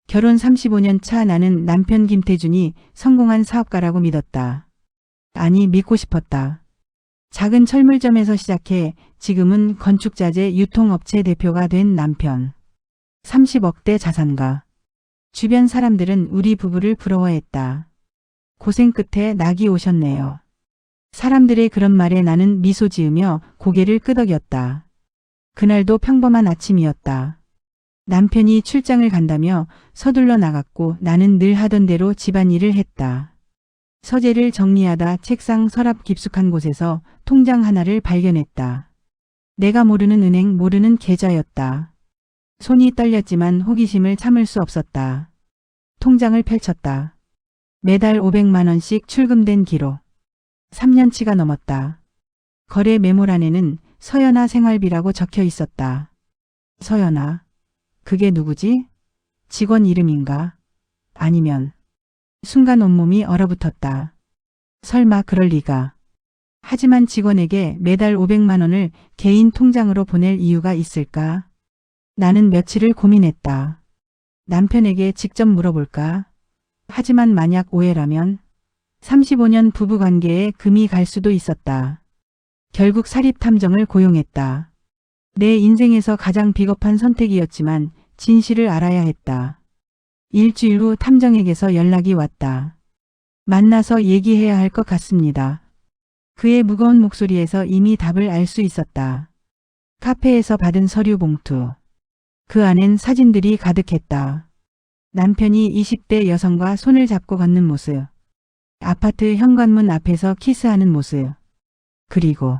결혼 35년 차 나는 남편 김태준이 성공한 사업가라고 믿었다. 아니, 믿고 싶었다. 작은 철물점에서 시작해 지금은 건축자재 유통업체 대표가 된 남편. 30억대 자산가. 주변 사람들은 우리 부부를 부러워했다. 고생 끝에 낙이 오셨네요. 사람들의 그런 말에 나는 미소 지으며 고개를 끄덕였다. 그날도 평범한 아침이었다. 남편이 출장을 간다며 서둘러 나갔고 나는 늘 하던 대로 집안일을 했다. 서재를 정리하다 책상 서랍 깊숙한 곳에서 통장 하나를 발견했다. 내가 모르는 은행, 모르는 계좌였다. 손이 떨렸지만 호기심을 참을 수 없었다. 통장을 펼쳤다. 매달 500만 원씩 출금된 기록. 3년치가 넘었다. 거래 메모란에는 서연아 생활비라고 적혀 있었다. 서연아. 그게 누구지? 직원 이름인가? 아니면. 순간 온몸이 얼어붙었다. 설마 그럴 리가. 하지만 직원에게 매달 500만 원을 개인 통장으로 보낼 이유가 있을까? 나는 며칠을 고민했다. 남편에게 직접 물어볼까? 하지만 만약 오해라면 35년 부부관계에 금이 갈 수도 있었다. 결국 사립탐정을 고용했다. 내 인생에서 가장 비겁한 선택이었지만 진실을 알아야 했다. 일주일 후 탐정에게서 연락이 왔다. 만나서 얘기해야 할 것 같습니다. 그의 무거운 목소리에서 이미 답을 알 수 있었다. 카페에서 받은 서류 봉투. 그 안엔 사진들이 가득했다. 남편이 20대 여성과 손을 잡고 걷는 모습. 아파트 현관문 앞에서 키스하는 모습. 그리고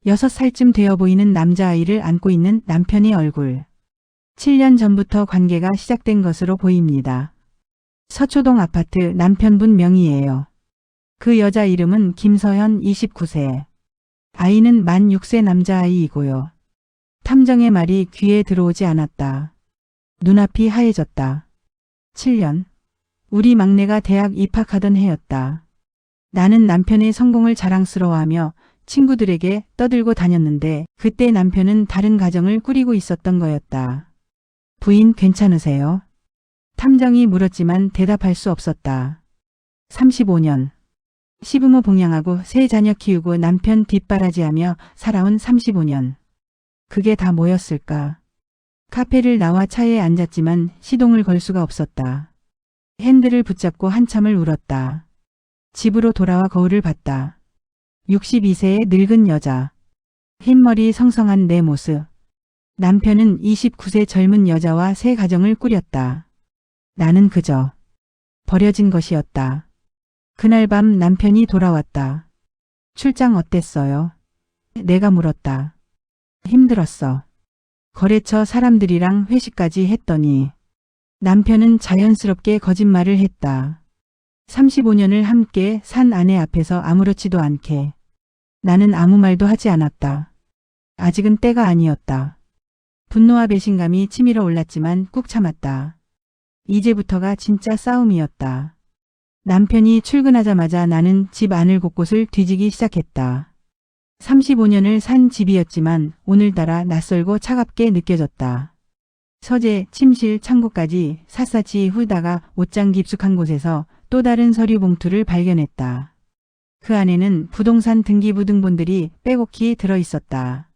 6살쯤 되어 보이는 남자아이를 안고 있는 남편의 얼굴. 7년 전부터 관계가 시작된 것으로 보입니다. 서초동 아파트 남편분 명의예요. 그 여자 이름은 김서현 29세. 아이는 만 6세 남자아이이고요. 탐정의 말이 귀에 들어오지 않았다. 눈앞이 하얘졌다. 7년. 우리 막내가 대학 입학하던 해였다. 나는 남편의 성공을 자랑스러워하며 친구들에게 떠들고 다녔는데 그때 남편은 다른 가정을 꾸리고 있었던 거였다. 부인 괜찮으세요? 탐정이 물었지만 대답할 수 없었다. 35년. 시부모 봉양하고 세 자녀 키우고 남편 뒷바라지하며 살아온 35년. 그게 다 뭐였을까? 카페를 나와 차에 앉았지만 시동을 걸 수가 없었다. 핸들을 붙잡고 한참을 울었다. 집으로 돌아와 거울을 봤다. 62세의 늙은 여자. 흰머리 성성한 내 모습. 남편은 29세 젊은 여자와 새 가정을 꾸렸다. 나는 그저 버려진 것이었다. 그날 밤 남편이 돌아왔다. 출장 어땠어요? 내가 물었다. 힘들었어. 거래처 사람들이랑 회식까지 했더니 남편은 자연스럽게 거짓말을 했다. 35년을 함께 산 아내 앞에서 아무렇지도 않게. 나는 아무 말도 하지 않았다. 아직은 때가 아니었다. 분노와 배신감이 치밀어 올랐지만 꾹 참았다. 이제부터가 진짜 싸움이었다. 남편이 출근하자마자 나는 집 안을 곳곳을 뒤지기 시작했다. 35년을 산 집이었지만 오늘따라 낯설고 차갑게 느껴졌다. 서재, 침실, 창고까지 샅샅이 훑다가 옷장 깊숙한 곳에서 또 다른 서류 봉투를 발견했다. 그 안에는 부동산 등기부 등본들이 빼곡히 들어있었다.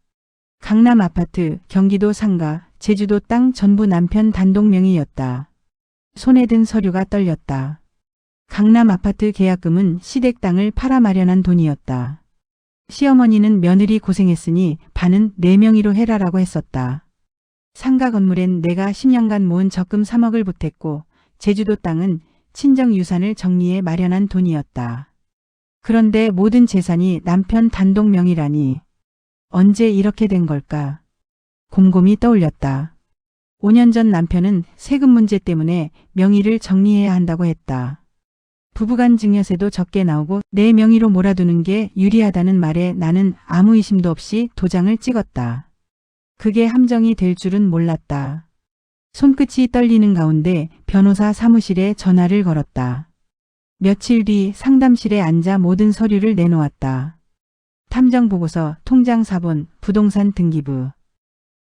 강남 아파트, 경기도 상가, 제주도 땅 전부 남편 단독 명의였다. 손에 든 서류가 떨렸다. 강남 아파트 계약금은 시댁 땅을 팔아 마련한 돈이었다. 시어머니는 며느리 고생했으니 반은 내 명의로 해라라고 했었다. 상가 건물엔 내가 10년간 모은 적금 3억을 보탰고 제주도 땅은 친정 유산을 정리해 마련한 돈이었다. 그런데 모든 재산이 남편 단독 명의라니 언제 이렇게 된 걸까? 곰곰이 떠올렸다. 5년 전 남편은 세금 문제 때문에 명의를 정리해야 한다고 했다. 부부간 증여세도 적게 나오고 내 명의로 몰아두는 게 유리하다는 말에 나는 아무 의심도 없이 도장을 찍었다. 그게 함정이 될 줄은 몰랐다. 손끝이 떨리는 가운데 변호사 사무실에 전화를 걸었다. 며칠 뒤 상담실에 앉아 모든 서류를 내놓았다. 탐정 보고서, 통장 사본, 부동산 등기부.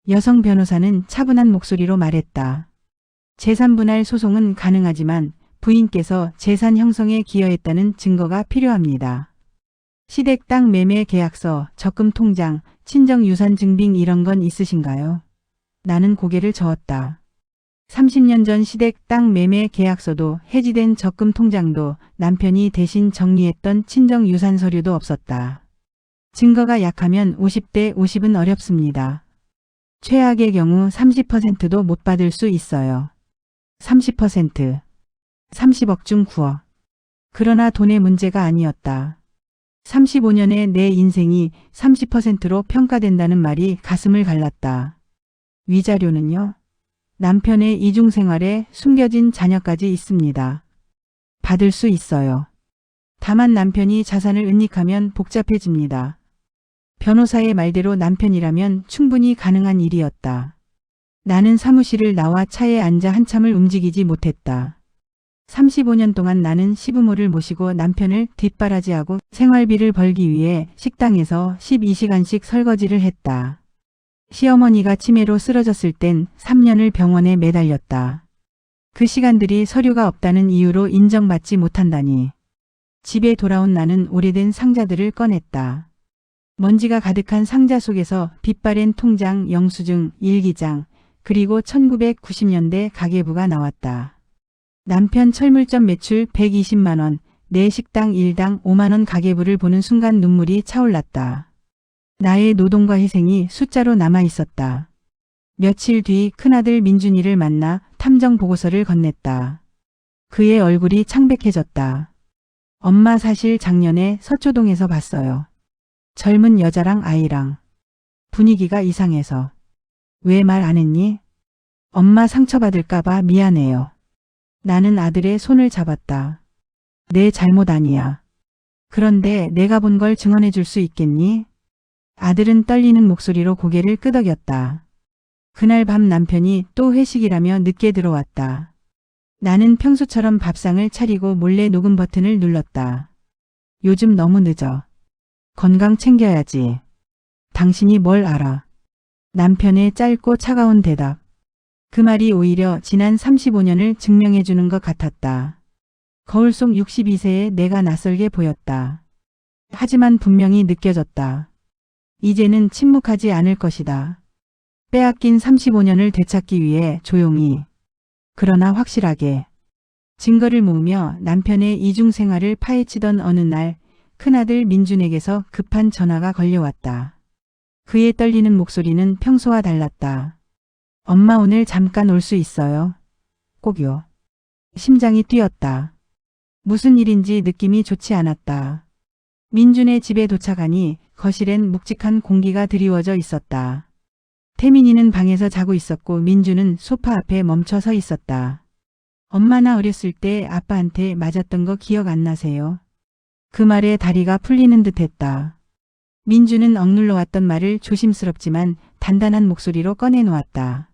여성 변호사는 차분한 목소리로 말했다. 재산분할 소송은 가능하지만 부인께서 재산 형성에 기여했다는 증거가 필요합니다. 시댁 땅 매매 계약서, 적금 통장, 친정 유산 증빙 이런 건 있으신가요? 나는 고개를 저었다. 30년 전 시댁 땅 매매 계약서도 해지된 적금 통장도 남편이 대신 정리했던 친정 유산 서류도 없었다. 증거가 약하면 50대 50은 어렵습니다. 최악의 경우 30%도 못 받을 수 있어요. 30%. 30억 중 9억. 그러나 돈의 문제가 아니었다. 35년의 내 인생이 30%로 평가된다는 말이 가슴을 갈랐다. 위자료는요? 남편의 이중생활에 숨겨진 자녀까지 있습니다. 받을 수 있어요. 다만 남편이 자산을 은닉하면 복잡해집니다. 변호사의 말대로 남편이라면 충분히 가능한 일이었다. 나는 사무실을 나와 차에 앉아 한참을 움직이지 못했다. 35년 동안 나는 시부모를 모시고 남편을 뒷바라지하고 생활비를 벌기 위해 식당에서 12시간씩 설거지를 했다. 시어머니가 치매로 쓰러졌을 땐 3년을 병원에 매달렸다. 그 시간들이 서류가 없다는 이유로 인정받지 못한다니. 집에 돌아온 나는 오래된 상자들을 꺼냈다. 먼지가 가득한 상자 속에서 빛바랜 통장, 영수증, 일기장, 그리고 1990년대 가계부가 나왔다. 남편 철물점 매출 120만 원, 내 식당 일당 5만 원 가계부를 보는 순간 눈물이 차올랐다. 나의 노동과 희생이 숫자로 남아 있었다. 며칠 뒤 큰아들 민준이를 만나 탐정 보고서를 건넸다. 그의 얼굴이 창백해졌다. 엄마 사실 작년에 서초동에서 봤어요. 젊은 여자랑 아이랑. 분위기가 이상해서. 왜 말 안 했니? 엄마 상처받을까봐 미안해요. 나는 아들의 손을 잡았다. 내 잘못 아니야. 그런데 내가 본 걸 증언해 줄 수 있겠니? 아들은 떨리는 목소리로 고개를 끄덕였다. 그날 밤 남편이 또 회식이라며 늦게 들어왔다. 나는 평소처럼 밥상을 차리고 몰래 녹음 버튼을 눌렀다. 요즘 너무 늦어. 건강 챙겨야지. 당신이 뭘 알아? 남편의 짧고 차가운 대답. 그 말이 오히려 지난 35년을 증명해 주는 것 같았다. 거울 속 62세의 내가 낯설게 보였다. 하지만 분명히 느껴졌다. 이제는 침묵하지 않을 것이다. 빼앗긴 35년을 되찾기 위해 조용히, 그러나 확실하게. 증거를 모으며 남편의 이중생활을 파헤치던 어느 날 큰아들 민준에게서 급한 전화가 걸려왔다. 그의 떨리는 목소리는 평소와 달랐다. 엄마 오늘 잠깐 올 수 있어요? 꼭요. 심장이 뛰었다. 무슨 일인지 느낌이 좋지 않았다. 민준의 집에 도착하니 거실엔 묵직한 공기가 드리워져 있었다. 태민이는 방에서 자고 있었고 민준은 소파 앞에 멈춰 서 있었다. 엄마 나 어렸을 때 아빠한테 맞았던 거 기억 안 나세요? 그 말에 다리가 풀리는 듯 했다. 민준은 억눌러 왔던 말을 조심스럽지만 단단한 목소리로 꺼내놓았다.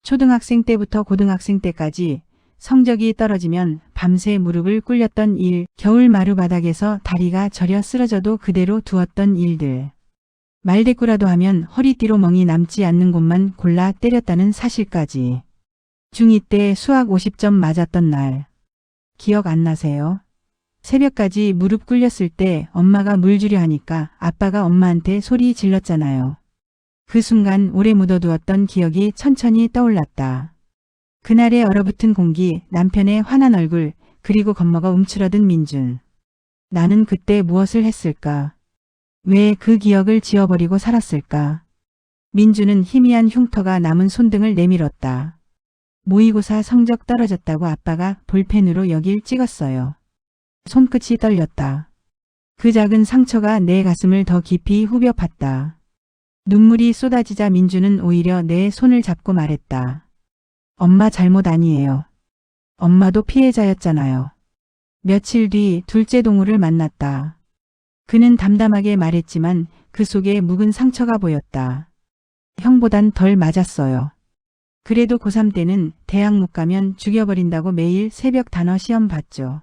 초등학생 때부터 고등학생 때까지 성적이 떨어지면 밤새 무릎을 꿇렸던 일, 겨울 마루바닥에서 다리가 저려 쓰러져도 그대로 두었던 일들. 말대꾸라도 하면 허리띠로 멍이 남지 않는 곳만 골라 때렸다는 사실까지. 중2 때 수학 50점 맞았던 날. 기억 안 나세요? 새벽까지 무릎 꿇렸을 때 엄마가 물 주려 하니까 아빠가 엄마한테 소리 질렀잖아요. 그 순간 오래 묻어두었던 기억이 천천히 떠올랐다. 그날의 얼어붙은 공기, 남편의 환한 얼굴, 그리고 겁먹어 움츠러든 민준. 나는 그때 무엇을 했을까? 왜 그 기억을 지워버리고 살았을까? 민준은 희미한 흉터가 남은 손등을 내밀었다. 모의고사 성적 떨어졌다고 아빠가 볼펜으로 여길 찍었어요. 손끝이 떨렸다. 그 작은 상처가 내 가슴을 더 깊이 후벼 팠다. 눈물이 쏟아지자 민준은 오히려 내 손을 잡고 말했다. 엄마 잘못 아니에요. 엄마도 피해자였잖아요. 며칠 뒤 둘째 동우를 만났다. 그는 담담하게 말했지만 그 속에 묵은 상처가 보였다. 형보단 덜 맞았어요. 그래도 고3 때는 대학 못 가면 죽여버린다고 매일 새벽 단어 시험 봤죠.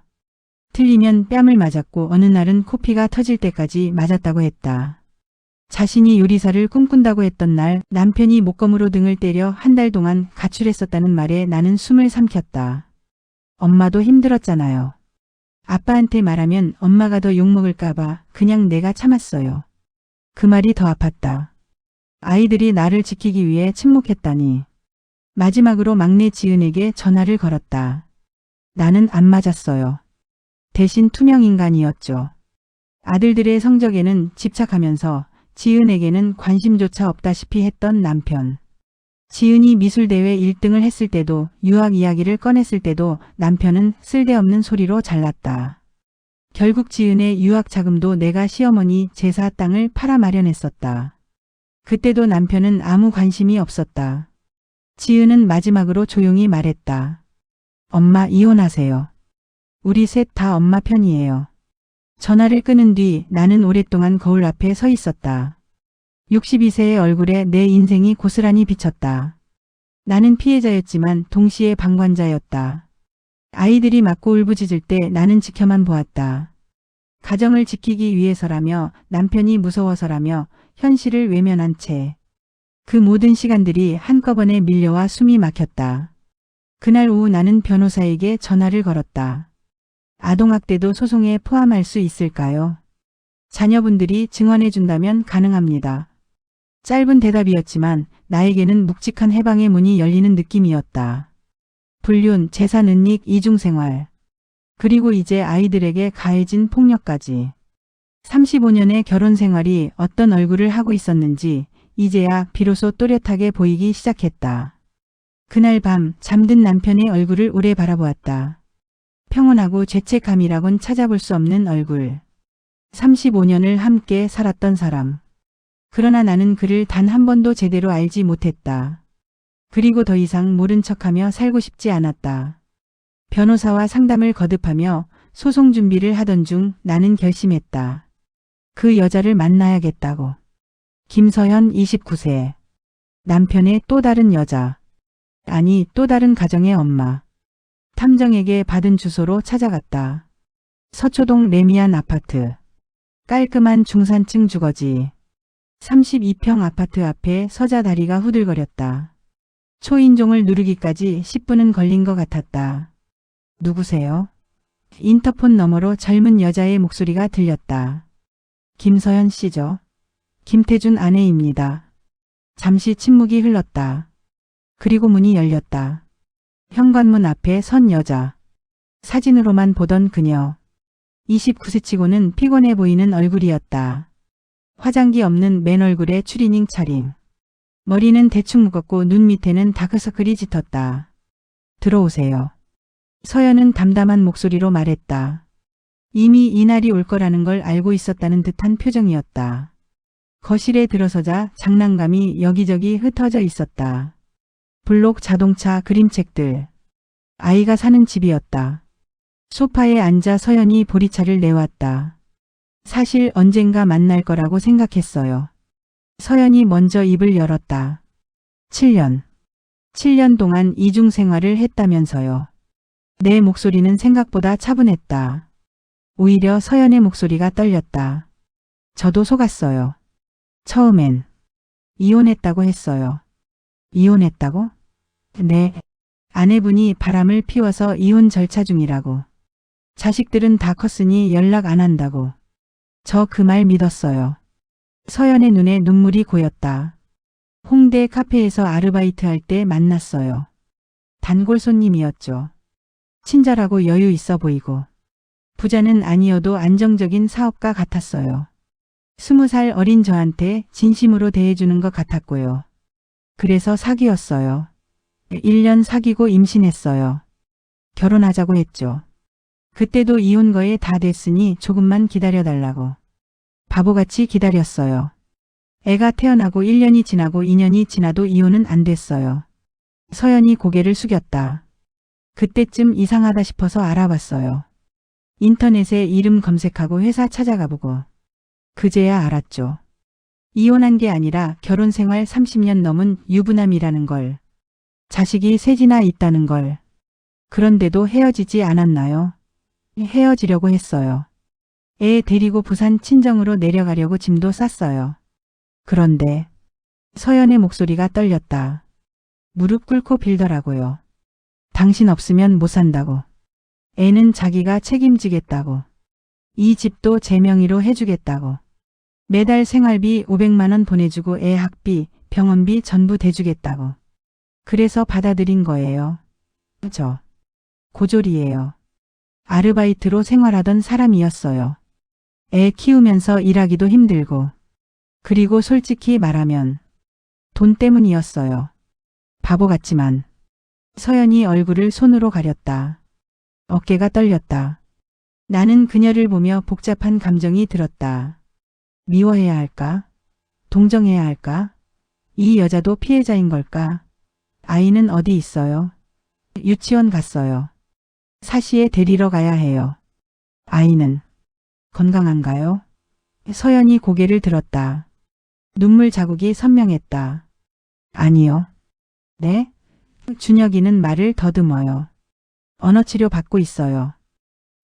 틀리면 뺨을 맞았고 어느 날은 코피가 터질 때까지 맞았다고 했다. 자신이 요리사를 꿈꾼다고 했던 날 남편이 목검으로 등을 때려 한 달 동안 가출했었다는 말에 나는 숨을 삼켰다. 엄마도 힘들었잖아요. 아빠한테 말하면 엄마가 더 욕먹을까봐 그냥 내가 참았어요. 그 말이 더 아팠다. 아이들이 나를 지키기 위해 침묵했다니. 마지막으로 막내 지은에게 전화를 걸었다. 나는 안 맞았어요. 대신 투명인간이었죠. 아들들의 성적에는 집착하면서 지은에게는 관심조차 없다시피 했던 남편. 지은이 미술대회 1등을 했을 때도 유학 이야기를 꺼냈을 때도 남편은 쓸데없는 소리로 잘랐다. 결국 지은의 유학 자금도 내가 시어머니 제사 땅을 팔아 마련했었다. 그때도 남편은 아무 관심이 없었다. 지은은 마지막으로 조용히 말했다. 엄마 이혼하세요. 우리 셋 다 엄마 편이에요. 전화를 끊은 뒤 나는 오랫동안 거울 앞에 서 있었다. 62세의 얼굴에 내 인생이 고스란히 비쳤다. 나는 피해자였지만 동시에 방관자였다. 아이들이 맞고 울부짖을 때 나는 지켜만 보았다. 가정을 지키기 위해서라며 남편이 무서워서라며 현실을 외면한 채. 그 모든 시간들이 한꺼번에 밀려와 숨이 막혔다. 그날 오후 나는 변호사에게 전화를 걸었다. 아동학대도 소송에 포함할 수 있을까요? 자녀분들이 증언해준다면 가능합니다. 짧은 대답이었지만 나에게는 묵직한 해방의 문이 열리는 느낌이었다. 불륜, 재산 은닉, 이중생활. 그리고 이제 아이들에게 가해진 폭력까지. 35년의 결혼 생활이 어떤 얼굴을 하고 있었는지 이제야 비로소 또렷하게 보이기 시작했다. 그날 밤 잠든 남편의 얼굴을 오래 바라보았다. 평온하고 죄책감이라곤 찾아볼 수 없는 얼굴. 35년을 함께 살았던 사람. 그러나 나는 그를 단 한 번도 제대로 알지 못했다. 그리고 더 이상 모른 척하며 살고 싶지 않았다. 변호사와 상담을 거듭하며 소송 준비를 하던 중 나는 결심했다. 그 여자를 만나야겠다고. 김서현 29세. 남편의 또 다른 여자. 아니 또 다른 가정의 엄마. 탐정에게 받은 주소로 찾아갔다. 서초동 레미안 아파트. 깔끔한 중산층 주거지. 32평 아파트 앞에 서자 다리가 후들거렸다. 초인종을 누르기까지 10분은 걸린 것 같았다. 누구세요? 인터폰 너머로 젊은 여자의 목소리가 들렸다. 김서현 씨죠? 김태준 아내입니다. 잠시 침묵이 흘렀다. 그리고 문이 열렸다. 현관문 앞에 선 여자. 사진으로만 보던 그녀. 29세치고는 피곤해 보이는 얼굴이었다. 화장기 없는 맨 얼굴에 추리닝 차림. 머리는 대충 묶었고 눈 밑에는 다크서클이 짙었다. 들어오세요. 서연은 담담한 목소리로 말했다. 이미 이날이 올 거라는 걸 알고 있었다는 듯한 표정이었다. 거실에 들어서자 장난감이 여기저기 흩어져 있었다. 블록 자동차 그림책들. 아이가 사는 집이었다. 소파에 앉아 서연이 보리차를 내왔다. 사실 언젠가 만날 거라고 생각했어요. 서연이 먼저 입을 열었다. 7년 동안 이중생활을 했다면서요. 내 목소리는 생각보다 차분했다. 오히려 서연의 목소리가 떨렸다. 저도 속았어요. 처음엔. 이혼했다고 했어요. 이혼했다고? 네. 아내분이 바람을 피워서 이혼 절차 중이라고. 자식들은 다 컸으니 연락 안 한다고. 저 그 말 믿었어요. 서연의 눈에 눈물이 고였다. 홍대 카페에서 아르바이트 할 때 만났어요. 단골 손님이었죠. 친절하고 여유 있어 보이고. 부자는 아니어도 안정적인 사업가 같았어요. 20살 어린 저한테 진심으로 대해주는 것 같았고요. 그래서 사귀었어요. 1년 사귀고 임신했어요. 결혼하자고 했죠. 그때도 이혼 거에 다 됐으니 조금만 기다려달라고. 바보같이 기다렸어요. 애가 태어나고 1년이 지나고 2년이 지나도 이혼은 안 됐어요. 서연이 고개를 숙였다. 그때쯤 이상하다 싶어서 알아봤어요. 인터넷에 이름 검색하고 회사 찾아가보고. 그제야 알았죠. 이혼한 게 아니라 결혼 생활 30년 넘은 유부남이라는 걸. 자식이 셋이나 있다는 걸. 그런데도 헤어지지 않았나요? 헤어지려고 했어요. 애 데리고 부산 친정으로 내려가려고 짐도 쌌어요. 그런데 서연의 목소리가 떨렸다. 무릎 꿇고 빌더라고요. 당신 없으면 못 산다고. 애는 자기가 책임지겠다고. 이 집도 제 명의로 해주겠다고. 매달 생활비 500만 원 보내주고 애 학비, 병원비 전부 대주겠다고. 그래서 받아들인 거예요. 저 고졸이에요. 아르바이트로 생활하던 사람이었어요. 애 키우면서 일하기도 힘들고. 그리고 솔직히 말하면 돈 때문이었어요. 바보 같지만. 서연이 얼굴을 손으로 가렸다. 어깨가 떨렸다. 나는 그녀를 보며 복잡한 감정이 들었다. 미워해야 할까? 동정해야 할까? 이 여자도 피해자인 걸까? 아이는 어디 있어요? 유치원 갔어요. 사시에 데리러 가야 해요. 아이는 건강한가요? 서연이 고개를 들었다. 눈물 자국이 선명했다. 아니요. 네? 준혁이는 말을 더듬어요. 언어치료 받고 있어요.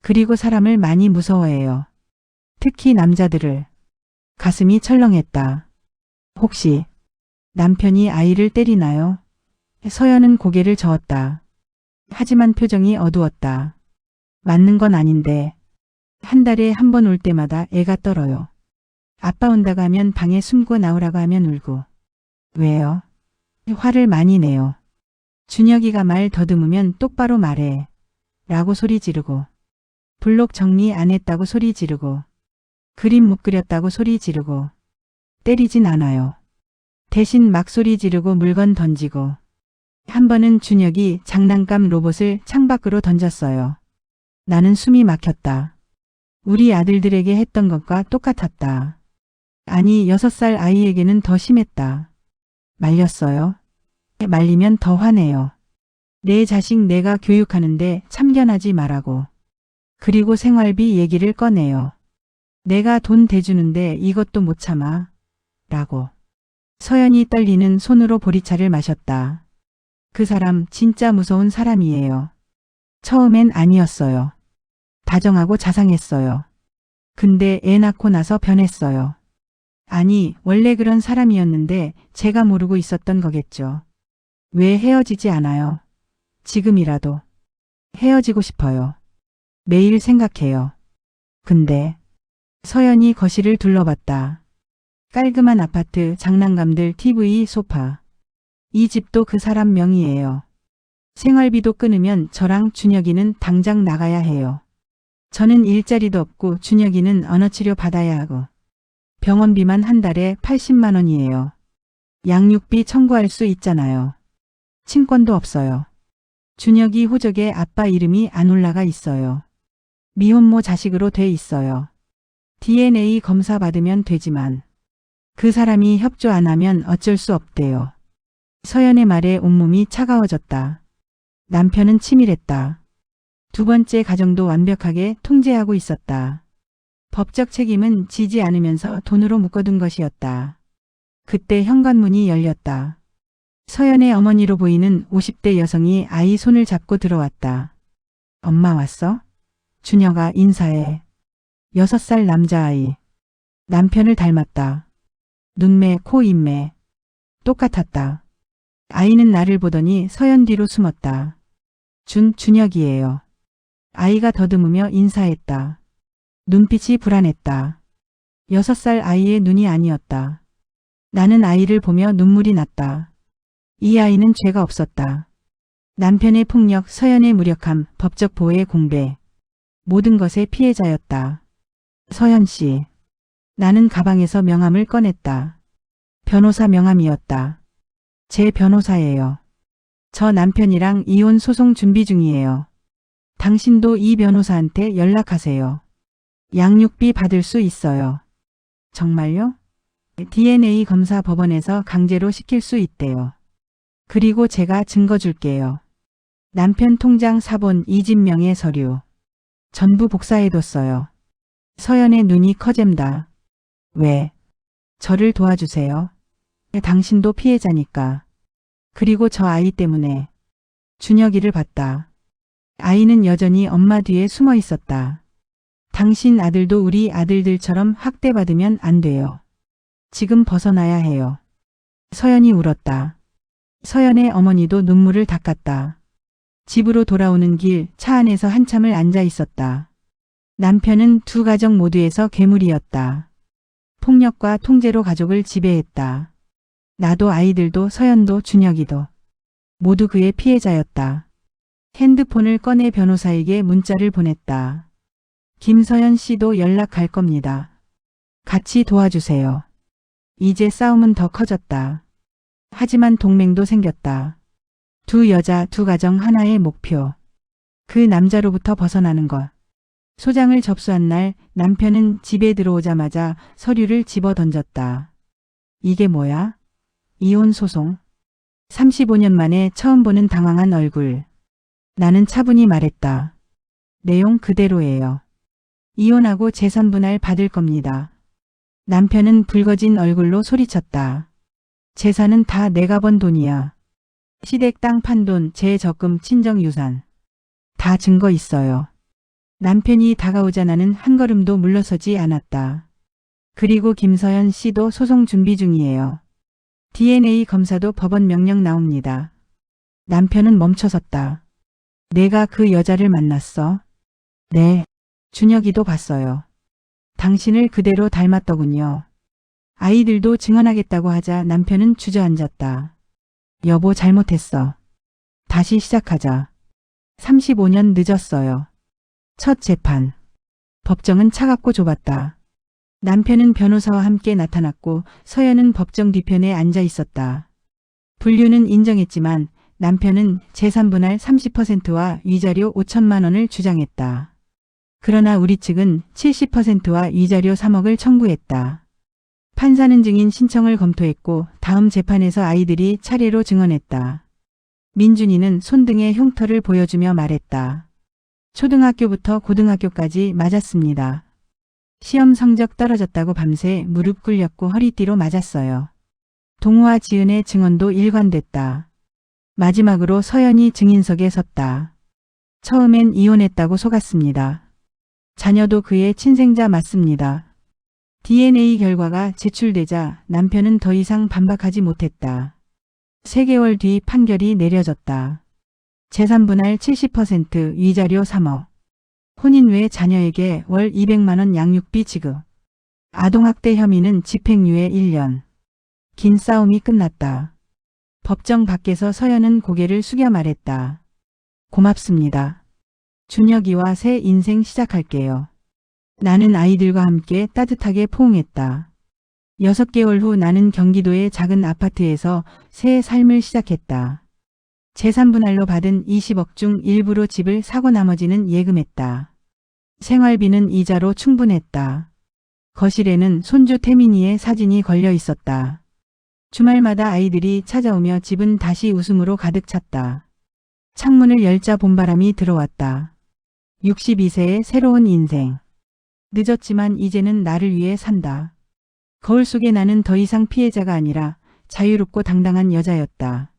그리고 사람을 많이 무서워해요. 특히 남자들을. 가슴이 철렁했다. 혹시 남편이 아이를 때리나요? 서연은 고개를 저었다. 하지만 표정이 어두웠다. 맞는 건 아닌데 한 달에 한 번 올 때마다 애가 떨어요. 아빠 온다고 하면 방에 숨고 나오라고 하면 울고. 왜요? 화를 많이 내요. 준혁이가 말 더듬으면 똑바로 말해. 라고 소리 지르고. 블록 정리 안 했다고 소리 지르고. 그림 못 그렸다고 소리 지르고. 때리진 않아요. 대신 막 소리 지르고 물건 던지고. 한 번은 준혁이 장난감 로봇을 창밖으로 던졌어요. 나는 숨이 막혔다. 우리 아들들에게 했던 것과 똑같았다. 아니 6살 아이에게는 더 심했다. 말렸어요. 말리면 더 화내요. 내 자식 내가 교육하는데 참견하지 말라고. 그리고 생활비 얘기를 꺼내요. 내가 돈 대주는데 이것도 못 참아. 라고. 서연이 떨리는 손으로 보리차를 마셨다. 그 사람 진짜 무서운 사람이에요. 처음엔 아니었어요. 다정하고 자상했어요. 근데 애 낳고 나서 변했어요. 아니, 원래 그런 사람이었는데 제가 모르고 있었던 거겠죠. 왜 헤어지지 않아요? 지금이라도. 헤어지고 싶어요. 매일 생각해요. 근데 서연이 거실을 둘러봤다. 깔끔한 아파트, 장난감들, TV, 소파. 이 집도 그 사람 명의예요. 생활비도 끊으면 저랑 준혁이는 당장 나가야 해요. 저는 일자리도 없고 준혁이는 언어치료 받아야 하고. 병원비만 한 달에 80만 원이에요. 양육비 청구할 수 있잖아요. 친권도 없어요. 준혁이 호적에 아빠 이름이 안 올라가 있어요. 미혼모 자식으로 돼 있어요. DNA 검사 받으면 되지만 그 사람이 협조 안 하면 어쩔 수 없대요. 서연의 말에 온몸이 차가워졌다. 남편은 치밀했다. 두 번째 가정도 완벽하게 통제하고 있었다. 법적 책임은 지지 않으면서 돈으로 묶어둔 것이었다. 그때 현관문이 열렸다. 서연의 어머니로 보이는 50대 여성이 아이 손을 잡고 들어왔다. 엄마 왔어? 준혁아 인사해. 6살 남자아이. 남편을 닮았다. 눈매, 코, 입매. 똑같았다. 아이는 나를 보더니 서연 뒤로 숨었다. 준혁이에요. 아이가 더듬으며 인사했다. 눈빛이 불안했다. 6살 아이의 눈이 아니었다. 나는 아이를 보며 눈물이 났다. 이 아이는 죄가 없었다. 남편의 폭력, 서연의 무력함, 법적 보호의 공배. 모든 것의 피해자였다. 서연 씨. 나는 가방에서 명함을 꺼냈다. 변호사 명함이었다. 제 변호사예요. 저 남편이랑 이혼 소송 준비 중이에요. 당신도 이 변호사한테 연락하세요. 양육비 받을 수 있어요. 정말요? DNA 검사 법원에서 강제로 시킬 수 있대요. 그리고 제가 증거 줄게요. 남편 통장 사본 이집 명의 서류. 전부 복사해뒀어요. 서연의 눈이 커잼다. 왜? 저를 도와주세요. 당신도 피해자니까. 그리고 저 아이 때문에. 준혁이를 봤다. 아이는 여전히 엄마 뒤에 숨어 있었다. 당신 아들도 우리 아들들처럼 학대받으면 안 돼요. 지금 벗어나야 해요. 서연이 울었다. 서연의 어머니도 눈물을 닦았다. 집으로 돌아오는 길 차 안에서 한참을 앉아 있었다. 남편은 두 가정 모두에서 괴물이었다. 폭력과 통제로 가족을 지배했다. 나도 아이들도 서연도 준혁이도 모두 그의 피해자였다. 핸드폰을 꺼내 변호사에게 문자를 보냈다. 김서연 씨도 연락할 겁니다. 같이 도와주세요. 이제 싸움은 더 커졌다. 하지만 동맹도 생겼다. 두 여자 두 가정 하나의 목표. 그 남자로부터 벗어나는 것. 소장을 접수한 날 남편은 집에 들어오자마자 서류를 집어 던졌다. 이게 뭐야? 이혼 소송. 35년 만에 처음 보는 당황한 얼굴. 나는 차분히 말했다. 내용 그대로예요. 이혼하고 재산 분할 받을 겁니다. 남편은 붉어진 얼굴로 소리쳤다. 재산은 다 내가 번 돈이야. 시댁 땅 판 돈, 제 적금, 친정 유산. 다 증거 있어요. 남편이 다가오자 나는 한 걸음도 물러서지 않았다. 그리고 김서연 씨도 소송 준비 중이에요. DNA 검사도 법원 명령 나옵니다. 남편은 멈춰섰다. 내가 그 여자를 만났어? 네. 준혁이도 봤어요. 당신을 그대로 닮았더군요. 아이들도 증언하겠다고 하자 남편은 주저앉았다. 여보 잘못했어. 다시 시작하자. 35년 늦었어요. 첫 재판. 법정은 차갑고 좁았다. 남편은 변호사와 함께 나타났고 서연은 법정 뒤편에 앉아 있었다. 분류는 인정했지만 남편은 재산분할 30%와 위자료 5천만 원을 주장했다. 그러나 우리 측은 70%와 위자료 3억을 청구했다. 판사는 증인 신청을 검토했고 다음 재판에서 아이들이 차례로 증언했다. 민준이는 손등에 흉터를 보여주며 말했다. 초등학교부터 고등학교까지 맞았습니다. 시험 성적 떨어졌다고 밤새 무릎 꿇렸고 허리띠로 맞았어요. 동우와 지은의 증언도 일관됐다. 마지막으로 서연이 증인석에 섰다. 처음엔 이혼했다고 속았습니다. 자녀도 그의 친생자 맞습니다. DNA 결과가 제출되자 남편은 더 이상 반박하지 못했다. 3개월 뒤 판결이 내려졌다. 재산분할 70%, 위자료 3억. 혼인 외 자녀에게 월 200만 원 양육비 지급. 아동학대 혐의는 집행유예 1년. 긴 싸움이 끝났다. 법정 밖에서 서연은 고개를 숙여 말했다. 고맙습니다. 준혁이와 새 인생 시작할게요. 나는 아이들과 함께 따뜻하게 포옹했다. 6개월 후 나는 경기도의 작은 아파트에서 새 삶을 시작했다. 재산분할로 받은 20억 중 일부로 집을 사고 나머지는 예금했다. 생활비는 이자로 충분했다. 거실에는 손주 태민이의 사진이 걸려 있었다. 주말마다 아이들이 찾아오며 집은 다시 웃음으로 가득 찼다. 창문을 열자 봄바람이 들어왔다. 62세의 새로운 인생. 늦었지만 이제는 나를 위해 산다. 거울 속에 나는 더 이상 피해자가 아니라 자유롭고 당당한 여자였다.